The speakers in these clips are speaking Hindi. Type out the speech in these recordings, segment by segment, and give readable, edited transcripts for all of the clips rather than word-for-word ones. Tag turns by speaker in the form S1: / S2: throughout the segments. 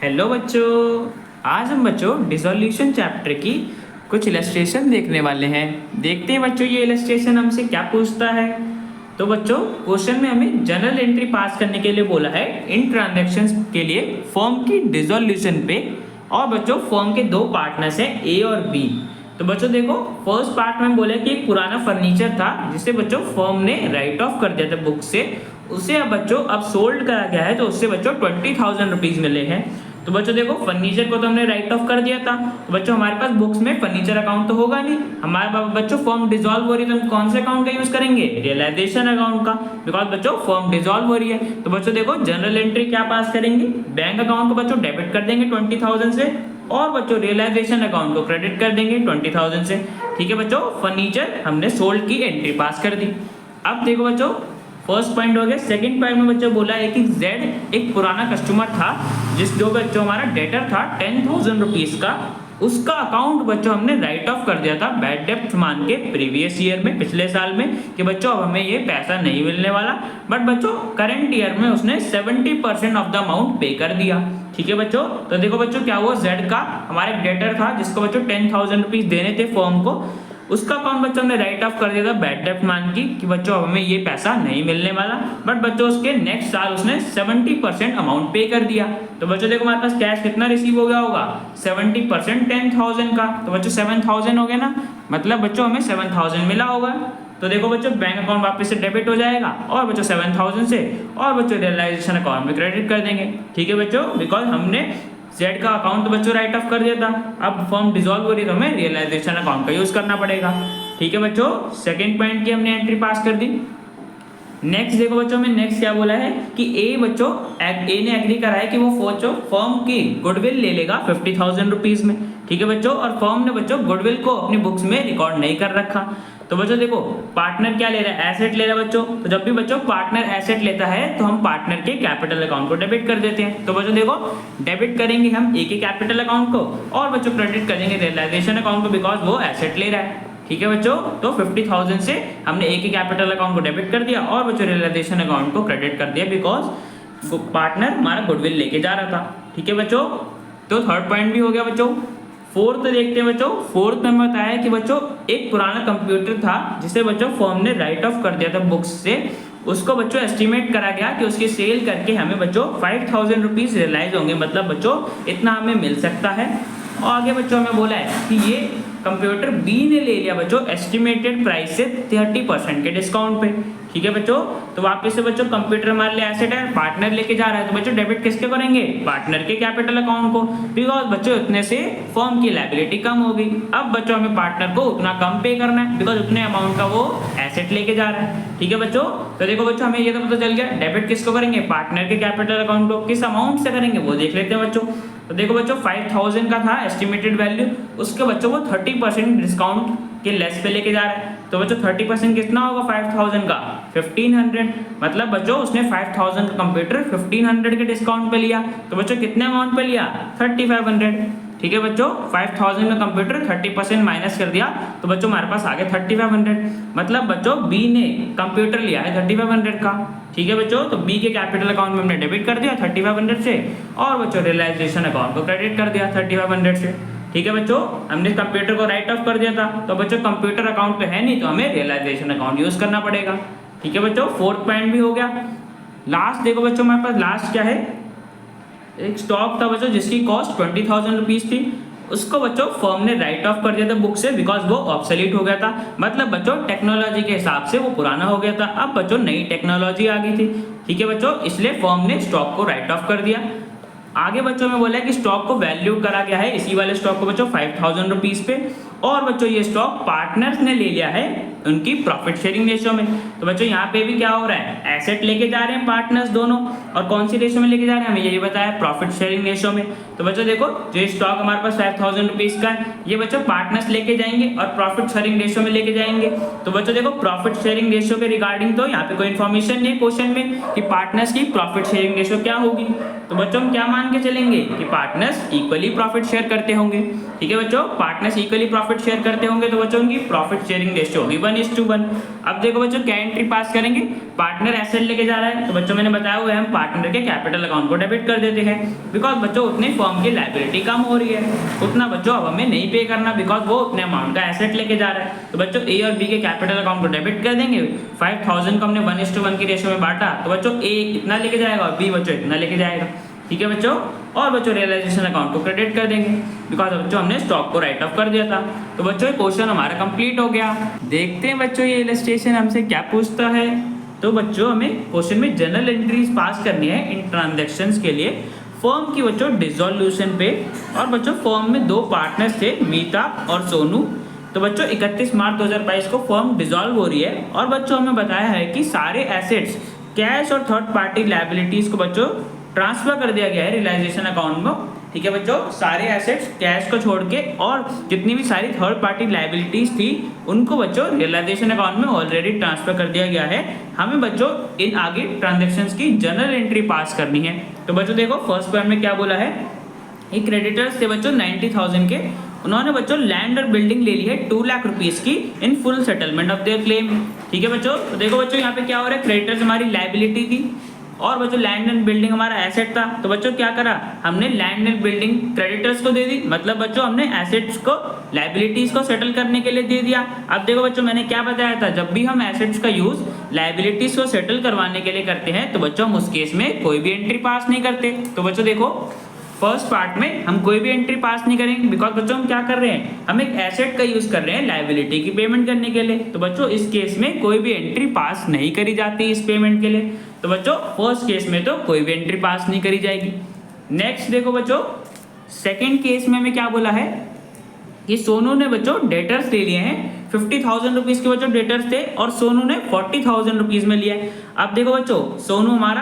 S1: हेलो बच्चों, आज हम बच्चों डिसोल्यूशन चैप्टर की कुछ इलस्ट्रेशन देखने वाले हैं। देखते हैं बच्चों ये इलस्ट्रेशन हमसे क्या पूछता है। तो बच्चों क्वेश्चन में हमें जनरल एंट्री पास करने के लिए बोला है इन ट्रांजैक्शंस के लिए फर्म की डिसोल्यूशन पे। और बच्चों फर्म के दो पार्टनर्स हैं ए और बी। तो बच्चों देखो फर्स्ट पार्ट में बोले कि एक पुराना फर्नीचर था जिसे बच्चों फर्म ने राइट ऑफ कर दिया था बुक से, उसे अब बच्चों अब सोल्ड करा गया है तो उससे बच्चों 20,000 रुपीज मिले हैं। तो बच्चों देखो फर्नीचर को तो हमने राइट ऑफ कर दिया था, तो बच्चों हमारे पास बुक्स में फर्नीचर अकाउंट तो होगा नहीं, हमारे पास बच्चों फर्म डिसॉल्व हो रही है तो हम कौन से अकाउंट का यूज करेंगे, रियलाइजेशन अकाउंट का, बिकॉज बच्चों फर्म डिसॉल्व हो रही है। तो बच्चों देखो जनरल एंट्री क्या पास करेंगे, बैंक अकाउंट को बच्चों डेबिट कर देंगे 20,000 से और बच्चों रियलाइजेशन अकाउंट को क्रेडिट कर देंगे 20,000 से। ठीक है बच्चों, फर्नीचर हमने सोल्ड की एंट्री पास कर दी। अब देखो बच्चों फर्स्ट पॉइंट हो गया। सेकंड पॉइंट में बच्चों बोला है कि जेड एक पुराना कस्टमर था जो बच्चों हमारा डेटर था 10,000 रुपीज का, उसका अकाउंट बच्चों हमने राइट ऑफ कर दिया था बैड डेप्ट मान के प्रीवियस ईयर में, पिछले साल में, कि बच्चों अब हमें ये पैसा नहीं मिलने वाला। बट बच्चों करंट ईयर में उसने 70% ऑफ द अमाउंट पे कर दिया। ठीक है बच्चों, तो देखो बच्चों क्या हुआ, जेड का हमारा एक डेटर था जिसको बच्चों 10,000 रुपीज देने थे फर्म को, उसका अकाउंट बच्चों ने राइट ऑफ कर दिया था बैड डेप्ट मान की कि बच्चों अब हमें ये पैसा नहीं मिलने वाला। बट बच्चों उसके नेक्स्ट साल उसने 70% अमाउंट पे कर दिया। तो बच्चों देखो हमारे पास कैश कितना रिसीव हो गया होगा, 70% 10,000 का, तो बच्चों 7,000 हो गया ना, मतलब बच्चों हमें 7,000 मिला होगा। तो देखो बच्चों बैंक अकाउंट वापस से डेबिट हो जाएगा और बच्चों 7,000 से और बच्चों रियलाइजेशन अकाउंट में क्रेडिट कर देंगे। ठीक है बच्चों, बिकॉज हमने जेड का अकाउंट तो बच्चों राइट ऑफ कर दिया था, अब फर्म डिसॉल्व हो रही है तो हमें रियलाइजेशन अकाउंट का यूज करना पड़ेगा। ठीक है बच्चों, सेकंड पॉइंट की हमने एंट्री पास कर दी। नेक्स्ट देखो बच्चों में नेक्स्ट क्या बोला है कि ए बच्चों ए ने एग्री करा है कि वो फर्म की गुडविल ले लेगा 50,000 रुपीज में। ठीक है बच्चों, और फर्म ने बच्चों गुडविल को अपनी बुक्स में रिकॉर्ड नहीं कर रखा। तो बच्चों देखो पार्टनर क्या ले रहा है, एसेट ले रहा है बच्चों। तो जब भी बच्चों पार्टनर एसेट लेता है तो हम पार्टनर के कैपिटल अकाउंट को डेबिट कर देते हैं। तो बच्चों देखो डेबिट करेंगे हम ए के कैपिटल अकाउंट को और बच्चों क्रेडिट करेंगे रियलाइजेशन अकाउंट को, बिकॉज वो एसेट ले रहा है। ठीक है बच्चों, तो 50,000 से हमने ए के कैपिटल अकाउंट को डेबिट कर दिया और बच्चों रियलाइजेशन अकाउंट को क्रेडिट कर दिया, बिकॉज पार्टनर हमारा गुडविल लेके जा रहा था। ठीक है बच्चों, तो थर्ड पॉइंट भी हो गया बच्चों। फोर्थ देखते हैं बच्चों। फोर्थ में बताया कि बच्चों एक पुराना कंप्यूटर था जिसे बच्चों फर्म ने राइट ऑफ कर दिया था बुक्स से, उसको बच्चों एस्टिमेट करा गया कि उसकी सेल करके हमें बच्चों 5,000 रुपीज रियलाइज होंगे, मतलब बच्चों इतना हमें मिल सकता है। और आगे बच्चों हमें बोला है कि ये कंप्यूटर बी ने ले लिया बच्चों एस्टिमेटेड प्राइस से 30% के डिस्काउंट पे। ठीक है बच्चों, तो वापस से बच्चों कंप्यूटर हमारे लिए एसेट है, पार्टनर लेके जा रहा है, तो बच्चों डेबिट किसके करेंगे, पार्टनर के कैपिटल अकाउंट को, बिकॉज बच्चों इतने से फर्म की लायबिलिटी कम हो गई। अब बच्चों हमें पार्टनर को उतना कम पे करना है बिकॉज उतने अमाउंट का वो एसेट लेके जा रहा है। ठीक है बच्चों, तो देखो बच्चों हमें ये तो पता चल गया डेबिट किसको करेंगे, पार्टनर के कैपिटल अकाउंट को, किस अमाउंट से करेंगे वो देख लेते हैं बच्चों। तो देखो बच्चों 5,000 का था एस्टिमेटेड वैल्यू, उसके बच्चों को 30% डिस्काउंट के लेस पे लेके जा रहा है। तो बच्चों 30% कितना होगा 5,000 का, 1,500, मतलब बच्चों उसने 5,000 का कंप्यूटर 1,500 के डिस्काउंट पे लिया। तो बच्चों कितने अमाउंट पे लिया, 3,500। ठीक है बच्चों, 5,000 का कंप्यूटर 30% माइनस कर दिया तो बच्चों हमारे पास आ गया 3,500, मतलब बच्चों बी ने कंप्यूटर लिया है 3,500 का। ठीक है बच्चों, तो बी के कैपिटल अकाउंट में हमने डेबिट कर दिया 3,500 से और बच्चों रियलाइजेशन अकाउंट को क्रेडिट कर दिया 3,500 से। ठीक है बच्चों, हमने कंप्यूटर को राइट ऑफ कर दिया था तो बच्चों कंप्यूटर अकाउंट पे है नहीं तो हमें रियलाइजेशन अकाउंट यूज करना पड़ेगा। ठीक है बच्चों, फोर्थ पॉइंट भी हो गया। लास्ट देखो बच्चों हमारे पास लास्ट क्या है, एक स्टॉक था बच्चों जिसकी कॉस्ट 20,000 रुपीज थी, उसको बच्चों फर्म ने राइट ऑफ कर दिया था बुक से बिकॉज वो ऑब्सोलीट हो गया था, मतलब बच्चों टेक्नोलॉजी के हिसाब से वो पुराना हो गया था, अब बच्चों नई टेक्नोलॉजी आ गई थी। ठीक है बच्चों, इसलिए फर्म ने स्टॉक को राइट ऑफ कर दिया। आगे बच्चों में बोला है कि स्टॉक को वैल्यू करा गया है इसी वाले स्टॉक को बच्चों 5,000 रुपीज पे, और बच्चों ये स्टॉक पार्टनर्स ने ले लिया है उनकी प्रॉफिट शेयरिंग रेशियो में। तो बच्चों यहाँ पे भी क्या हो रहा है, एसेट लेके जा रहे हैं पार्टनर्स दोनों, और कौन सी रेशियो में लेके जा रहे हैं हमें यही बताया, प्रॉफिट शेयरिंग रेशियो में। तो बच्चों देखो जो स्टॉक हमारे पास 5,000 रुपीज का है ये बच्चों पार्टनर्स लेके जाएंगे और प्रॉफिट शेयरिंग रेशियो में लेके जाएंगे। तो बच्चों देखो प्रॉफिट शेयरिंग रेशियो के रिगार्डिंग तो यहाँ पे कोई इन्फॉर्मेशन नहीं है क्वेश्चन में कि पार्टनर्स की प्रॉफिट शेयरिंग रेशियो क्या होगी, तो बच्चों हम क्या मान के चलेंगे कि पार्टनर्स इक्वली प्रॉफिट शेयर करते होंगे। ठीक है बच्चों, पार्टनर्स इक्वली प्रॉफिट शेयर करते होंगे तो बच्चों की प्रॉफिट शेयरिंग रेशियो होगी 1:1। अब देखो बच्चों एंट्री पास करेंगे, पार्टनर एसेट लेके जा रहा है तो बच्चों मैंने बताया हुआ है हम पार्टनर के कैपिटल अकाउंट को डेबिट कर देते हैं, बिकॉज बच्चों उतनी फर्म की लायबिलिटी कम हो रही है, उतना बच्चों अब हमें नहीं पे करना, बिकॉज वो उतने अमाउंट का एसेट लेके जा रहा है। तो बच्चों ए और बी के कैपिटल अकाउंट को डेबिट कर देंगे। 5000 को हमने 1:1 की रेशियो में बांटा तो बच्चों ए इतना लेके जाएगा और बी बच्चों इतना लेके जाएगा, ठीक है बच्चों। और बच्चों रियलाइजेशन अकाउंट को क्रेडिट कर देंगे, बिकॉज बच्चों हमने स्टॉक को राइट ऑफ कर दिया था। तो बच्चों ये क्वेश्चन हमारा कंप्लीट हो गया। देखते हैं बच्चों ये इलस्ट्रेशन हमसे क्या पूछता है। तो बच्चों हमें क्वेश्चन में जनरल एंट्रीज पास करनी है इन ट्रांजैक्शंस के लिए फर्म की बच्चों डिसॉल्यूशन पे। और बच्चों फर्म में 2 पार्टनर्स थे, मीता और सोनू। तो बच्चों 31 मार्च 2022 को फर्म डिसॉल्व हो रही है और बच्चों हमें बताया है कि सारे एसेट्स, कैश और थर्ड पार्टी लायबिलिटीज को बच्चों ट्रांसफर कर दिया गया है रियलाइजेशन अकाउंट में, ठीक है बच्चों। सारे एसेट्स कैश को छोड़ के और जितनी भी सारी थर्ड पार्टी लायबिलिटीज थी उनको बच्चों रियलाइजेशन अकाउंट में ऑलरेडी ट्रांसफर कर दिया गया है। हमें बच्चों इन आगे ट्रांजैक्शंस की जनरल एंट्री पास करनी है। तो बच्चों देखो फर्स्ट पॉइंट में क्या बोला है, ये क्रेडिटर्स थे बच्चों 90,000 के, उन्होंने बच्चों लैंड और बिल्डिंग ले ली है 2 लाख रुपीस की in full settlement of their claim, ठीक है बच्चों। तो देखो बच्चों यहाँ पे क्या हो रहा है, क्रेडिटर्स हमारी लायबिलिटी थी और बच्चों लैंड एंड बिल्डिंग हमारा एसेट था। तो बच्चों क्या करा, हमने लैंड एंड बिल्डिंग क्रेडिटर्स को दे दी, मतलब बच्चों हमने एसेट्स को लायबिलिटीज को सेटल करने के लिए दे दिया। अब देखो बच्चों मैंने क्या बताया था, जब भी हम एसेट्स का यूज लायबिलिटीज को सेटल करवाने के लिए करते हैं तो बच्चों हम उस केस में कोई भी एंट्री पास नहीं करते। तो बच्चों देखो फर्स्ट पार्ट में हम कोई भी एंट्री पास नहीं करेंगे, बिकॉज बच्चों हम क्या कर रहे हैं, हम एक एसेट का यूज कर रहे हैं लायबिलिटी की पेमेंट करने के लिए। तो बच्चों इस केस में कोई भी एंट्री पास नहीं करी जाती इस पेमेंट के लिए। तो बच्चों फर्स्ट केस में तो कोई भी एंट्री पास नहीं करी जाएगी। नेक्स्ट देखो बच्चों सेकेंड केस में हमें क्या बोला है कि सोनू ने बच्चों डेटर्स ले लिए हैं 50,000 रुपीज के बच्चों डेटर्स थे और सोनू ने 40,000 रुपीज में लिया है। अब देखो बच्चों सोनू हमारा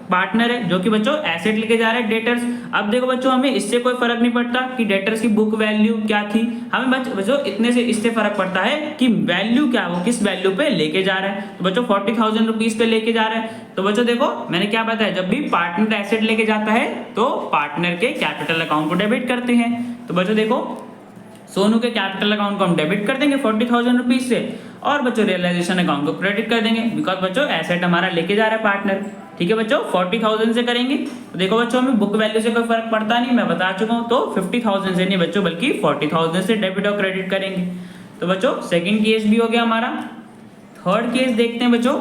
S1: पार्टनर है जो कि बच्चों एसेट लेके जा रहा है डेटर्स। अब देखो बच्चों हमें इससे कोई फर्क नहीं पड़ता कि डेटर्स की बुक वैल्यू क्या थी, हमें बच्चों इतने से इससे फर्क पड़ता है कि वैल्यू क्या, वो किस वैल्यू पे लेके जा रहा है। तो बच्चों 40,000 रुपीज पे लेके जा रहा है। तो बच्चों देखो मैंने क्या बताया, जब भी पार्टनर एसेट लेके जाता है तो पार्टनर के कैपिटल अकाउंट को डेबिट करते हैं। तो बच्चों देखो सोनू के कैपिटल अकाउंट को हम डेबिट कर देंगे 40,000 रुपीज से और बच्चों रियलाइजेशन अकाउंट को क्रेडिट कर देंगे, बिकॉज बच्चों एसेट हमारा लेके जा रहा है पार्टनर, ठीक है बच्चों। 40,000 से करेंगे तो देखो बच्चों हमें बुक वैल्यू से कोई फर्क पड़ता नहीं, मैं बता चुका हूँ। तो 50,000 से नहीं बच्चों बल्कि 40,000 से डेबिट और क्रेडिट करेंगे। तो बच्चों सेकेंड केस भी हो गया हमारा। थर्ड केस देखते हैं बच्चों।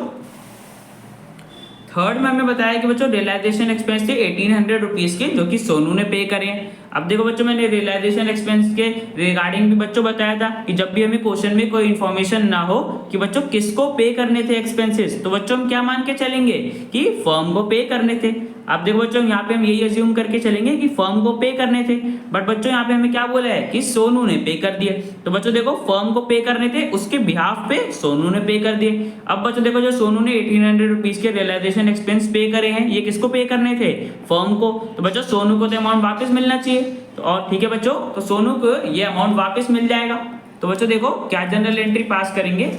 S1: थर्ड में हमें बताया कि बच्चों रियलाइजेशन एक्सपेंस थे 1800 रुपीज के जो कि सोनू ने पे करे हैं। अब देखो बच्चों मैंने रियलाइजेशन एक्सपेंस के रिगार्डिंग भी बच्चों बताया था कि जब भी हमें क्वेश्चन में कोई इन्फॉर्मेशन ना हो कि बच्चों किसको पे करने थे एक्सपेंसेस, तो बच्चों हम क्या मान के चलेंगे कि फर्म को पे करने थे। अब देखो बच्चों यहाँ पे हम यही अज्यूम करके चलेंगे कि फर्म को पे करने थे, बट बच्चों यहाँ पे हमें क्या बोला है कि सोनू ने पे कर दिए। तो बच्चों देखो फर्म को पे करने थे, उसके बिहाफ पे सोनू ने पे कर दिए। अब बच्चों देखो जो सोनू ने 1800 रुपीज के रियलाइजेशन एक्सपेंस पे करे हैं, ये किसको पे करने थे, फर्म को। तो बच्चों सोनू को तो अमाउंट वापस मिलना चाहिए, तो और ठीक है बच्चों तो सोनू को ये अमाउंट वापस मिल जाएगा। तो बच्चों देखो क्या जनरल एंट्री पास करेंगे,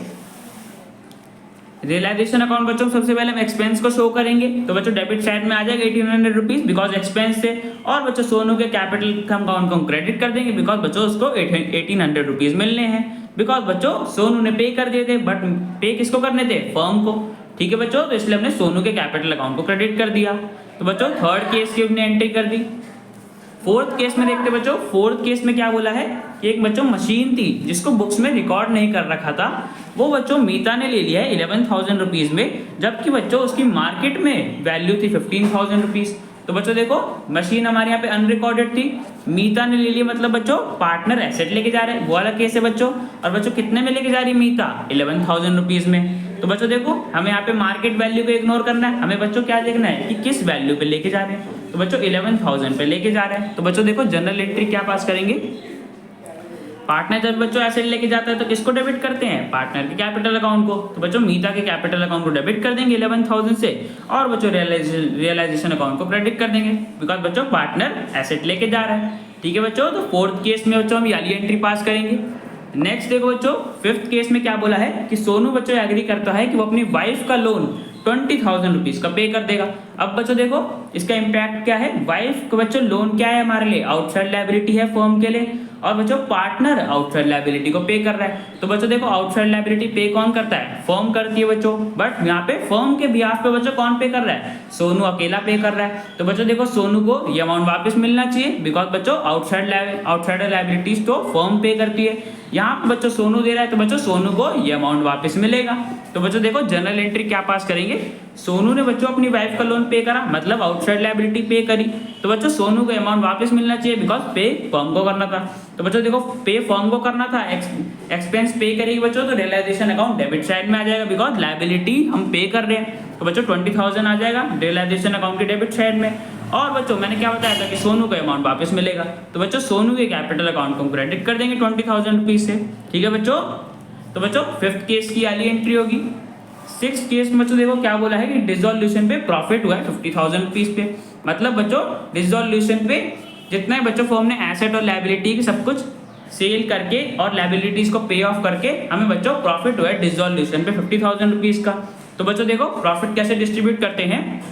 S1: रियलाइजेशन अकाउंट बच्चों सबसे पहले हम एक्सपेंस को शो करेंगे। तो बच्चों डेबिट साइड में आ जाएगा 1800 रुपीज बिकॉज एक्सपेंस से, और बच्चों सोनू के कैपिटल अकाउंट को हम क्रेडिट कर देंगे बिकॉज बच्चों उसको 1800 रुपीज मिलने हैं, बिकॉज बच्चों सोनू ने पे कर दिए थे, बट पे किसको करने थे, फर्म को, ठीक है बच्चों। तो इसलिए हमने सोनू के कैपिटल अकाउंट को क्रेडिट कर दिया। तो बच्चों थर्ड केस की हमने एंट्री कर दी। फोर्थ केस में देखते बच्चों, फोर्थ केस में क्या बोला है कि एक बच्चों मशीन थी जिसको बुक्स में रिकॉर्ड नहीं कर रखा था, वो बच्चों मीता ने ले लिया है 11,000 रुपीज में, जबकि बच्चों उसकी मार्केट में वैल्यू थी 15,000 रुपीज। तो बच्चों देखो मशीन हमारे यहाँ पे अनरिकॉर्डेड थी, मीता ने ले लिया, मतलब बच्चों पार्टनर एसेट लेके जा रहे हैं, वो वाला केस है बच्चों। और बच्चों कितने में लेके जा रही है मीता, 11,000 रुपीज में। तो बच्चों देखो हमें यहाँ पे मार्केट वैल्यू को इग्नोर करना है, हमें बच्चों क्या देखना है कि किस वैल्यू पे लेके जा रहे हैं। तो बच्चों 11,000 पे लेके जा रहे हैं। तो बच्चों देखो जनरल एंट्री क्या पास करेंगे, पार्टनर जब बच्चों एसेट लेके जाता है तो किसको डेबिट करते हैं, पार्टनर के कैपिटल अकाउंट को। तो बच्चों मीता के कैपिटल अकाउंट को डेबिट कर देंगे 11,000 से, और बच्चों रियलाइजेशन अकाउंट को क्रेडिट कर देंगे बिकॉज बच्चों पार्टनर एसेट लेके जा रहा है, ठीक है बच्चों। तो फोर्थ केस में बच्चों हम वाली एंट्री पास करेंगे। नेक्स्ट देखो बच्चों फिफ्थ केस में क्या बोला है कि सोनू बच्चों एग्री करता है कि वो अपनी वाइफ का लोन 20,000 रुपीज का पे कर देगा। अब बच्चों देखो इसका इम्पैक्ट क्या है, वाइफ को बच्चों लोन क्या है हमारे लिए, आउटसाइड लायबिलिटी है फर्म के लिए, और बच्चों पार्टनर आउटसाइड लायबिलिटी को पे कर रहा है। तो बच्चों देखो आउटसाइड लायबिलिटी पे कौन करता है, फर्म करती है बच्चों, बट यहाँ पे फर्म के बिहाफ पे बच्चों कौन पे कर रहा है, सोनू अकेला पे कर रहा है। तो बच्चों देखो सोनू को ये अमाउंट वापस मिलना चाहिए, बिकॉज बच्चों आउटसाइड लायबिलिटीज तो फर्म पे करती है, यहाँ पे बच्चों सोनू दे रहा है तो बच्चों सोनू को ये अमाउंट वापस मिलेगा। तो बच्चों देखो जनरल एंट्री क्या पास करेंगे, सोनू ने बच्चों अपनी वाइफ का लोन पे करा, मतलब आउटसाइड लायबिलिटी पे करी, तो बच्चों सोनू को अमाउंट वापस मिलना चाहिए, बिकॉज पे फर्म को करना था। तो बच्चों देखो पे फर्म को करना था, एक्सपेंस पे करेगी बच्चों, तो रियलाइजेशन अकाउंट डेबिट साइड में आ जाएगा, बिकॉज लायबिलिटी हम पे कर रहे हैं। तो बच्चों 20,000 आ जाएगा रियलाइजेशन अकाउंट के डेबिट साइड में। और बच्चों मैंने क्या बताया था कि सोनू को अमाउंट वापस मिलेगा, तो बच्चों सोनू के कैपिटल अकाउंट को क्रेडिट कर देंगे 20,000 रुपीज से। ठीक है बच्चों, तो बच्चों 5th केस की वाली एंट्री होगी। 6th केस में बच्चों देखो क्या बोला है कि डिसॉल्यूशन पे प्रॉफिट हुआ है 50,000 रुपीज पे, मतलब बच्चों डिसॉल्यूशन पे जितना बच्चों फर्म ने एसेट और लायबिलिटी सब कुछ सेल करके और लायबिलिटीज को पे ऑफ करके हमें बच्चों प्रॉफिट हुआ है डिसॉल्यूशन पे 50,000 रुपीज का। तो बच्चों देखो प्रॉफिट कैसे डिस्ट्रीब्यूट करते हैं,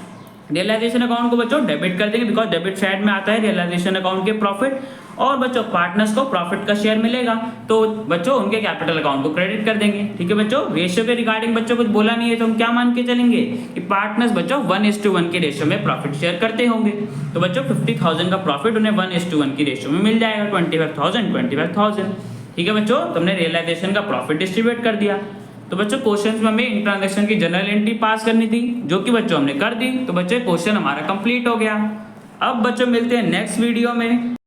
S1: रियलाइजेशन अकाउंट को बच्चों डेबिट कर देंगे, बिकॉज डेबिट साइड में आता है रियलाइजेशन अकाउंट के प्रॉफिट, और बच्चों पार्टनर्स को प्रॉफिट का शेयर मिलेगा, तो बच्चों उनके कैपिटल अकाउंट को क्रेडिट कर देंगे। ठीक है बच्चों, रेशियो के रिगार्डिंग बच्चों कुछ बोला नहीं है, तो हम क्या मान के चलेंगे कि पार्टनर्स बच्चों 1:1 के रेशियो में प्रॉफिट शेयर करते होंगे। तो बच्चों 50,000 का प्रॉफिट उन्हें 1:1 की रेशियो में मिल जाएगा, 25,000। ठीक है बच्चों, तुमने रियलाइजेशन का प्रॉफिट डिस्ट्रीब्यूट कर दिया। तो बच्चों क्वेश्चन में हमें इन ट्रांजेक्शन की जनरल एंट्री पास करनी थी, जो कि बच्चों हमने कर दी। तो बच्चों क्वेश्चन हमारा कंप्लीट हो गया। अब बच्चों मिलते हैं नेक्स्ट वीडियो में।